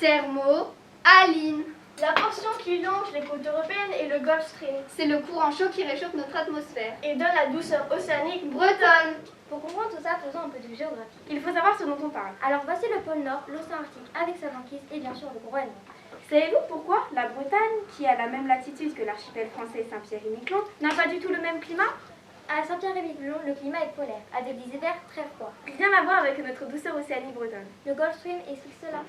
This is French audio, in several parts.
Thermo-haline. La portion qui longe les côtes européennes est le Gulf Stream C'est le courant chaud qui réchauffe notre atmosphère. et donne la douceur océanique Bretonne. Pour comprendre tout ça, faisons un peu de géographie. Il faut savoir ce dont on parle. Alors voici le pôle Nord, l'océan Arctique avec sa banquise et bien sûr le Groenland. Savez-vous pourquoi la Bretagne, qui a la même latitude que l'archipel français Saint-Pierre-et-Miquelon, n'a pas du tout le même climat? À Saint-Pierre-et-Miquelon, le climat est polaire, avec des hivers très froids. Rien à voir avec notre douceur océanique bretonne. Le Gulf Stream explique cela.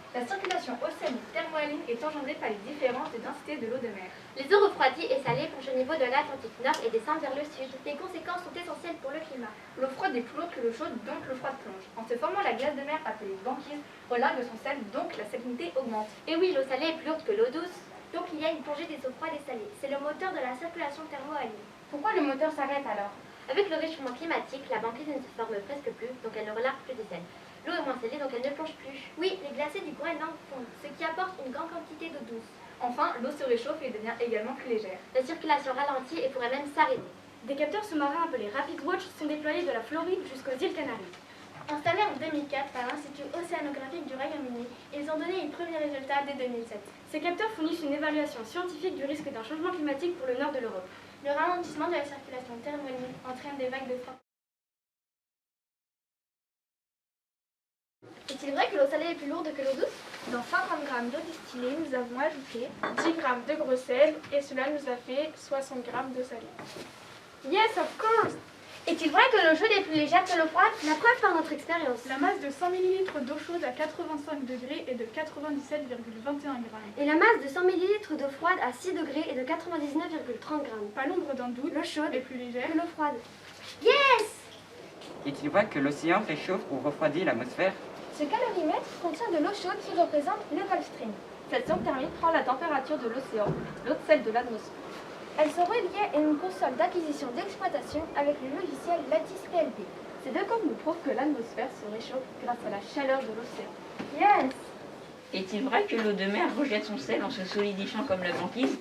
La circulation océanique thermohaline est engendrée par les différences de densité de l'eau de mer. Les eaux refroidies et salées plongent au niveau de l'Atlantique Nord et descendent vers le sud. Les conséquences sont essentielles pour le climat. L'eau froide est plus haute que l'eau chaude, donc l'eau froide plonge. En se formant, la glace de mer, appelée banquise, relargue son sel, donc la salinité augmente. Et oui, l'eau salée est plus haute que l'eau douce, donc il y a une plongée des eaux froides et salées. C'est le moteur de la circulation thermohaline. Pourquoi le moteur s'arrête alors? Avec le réchauffement climatique, la banquise ne se forme presque plus, donc elle ne relargue plus du sel. L'eau est moins salée, donc elle ne plonge plus. Oui, les glaciers du Groenland fondent, ce qui apporte une grande quantité d'eau douce. Enfin, l'eau se réchauffe et devient également plus légère. La circulation ralentit et pourrait même s'arrêter. Des capteurs sous-marins appelés Rapid Watch sont déployés de la Floride jusqu'aux îles Canaries. Installés en 2004 par l'Institut océanographique du Royaume-Uni, ils ont donné les premiers résultats dès 2007. Ces capteurs fournissent une évaluation scientifique du risque d'un changement climatique pour le nord de l'Europe. Le ralentissement de la circulation thermohaline entraîne des vagues de froid. Est-il vrai que l'eau salée est plus lourde que l'eau douce? Dans 50 g d'eau distillée, nous avons ajouté 10 g de gros sel et cela nous a fait 60 g d'eau salée. Yes, of course! Est-il vrai que l'eau chaude est plus légère que l'eau froide? La preuve par notre expérience. La masse de 100 ml d'eau chaude à 85 degrés est de 97,21 g. Et la masse de 100 ml d'eau froide à 6 degrés est de 99,30 g. Pas l'ombre d'un doute, L'eau chaude est plus légère. que l'eau froide. Yes! Est-il vrai que l'océan réchauffe ou refroidit l'atmosphère? Ce calorimètre contient de l'eau chaude qui représente le Gulf Stream. Cette sonde thermique prend la température de l'océan, l'autre celle de l'atmosphère. Elles sont reliées à une console d'acquisition d'exploitation avec le logiciel Lattice PLP. Ces deux courbes nous prouvent que l'atmosphère se réchauffe grâce à la chaleur de l'océan. Yes! Est-il vrai que l'eau de mer rejette son sel en se solidifiant comme la banquise?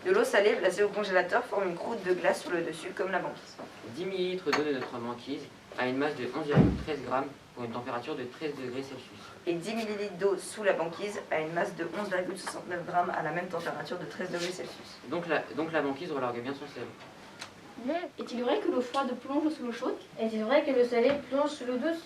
De l'eau salée placée au congélateur forme une croûte de glace sur le dessus comme la banquise. 10 ml d'eau de notre banquise a une masse de 11,13 g pour une température de 13 degrés Celsius. Et 10 ml d'eau sous la banquise a une masse de 11,69 g à la même température de 13 degrés Celsius. Donc la banquise relargue bien son sel. Est-il vrai que l'eau froide plonge sous l'eau chaude? Est-il vrai que l'eau salée plonge sous l'eau douce?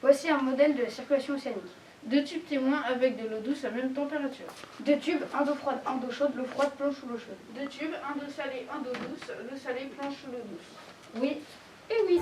Voici un modèle de la circulation océanique. Deux tubes témoins avec de l'eau douce à même température. Deux tubes, un d'eau froide, un d'eau chaude, l'eau froide plonge sous l'eau chaude. Deux tubes, un d'eau salée, un d'eau douce, l'eau salée plonge sous l'eau douce. Oui. Eh oui.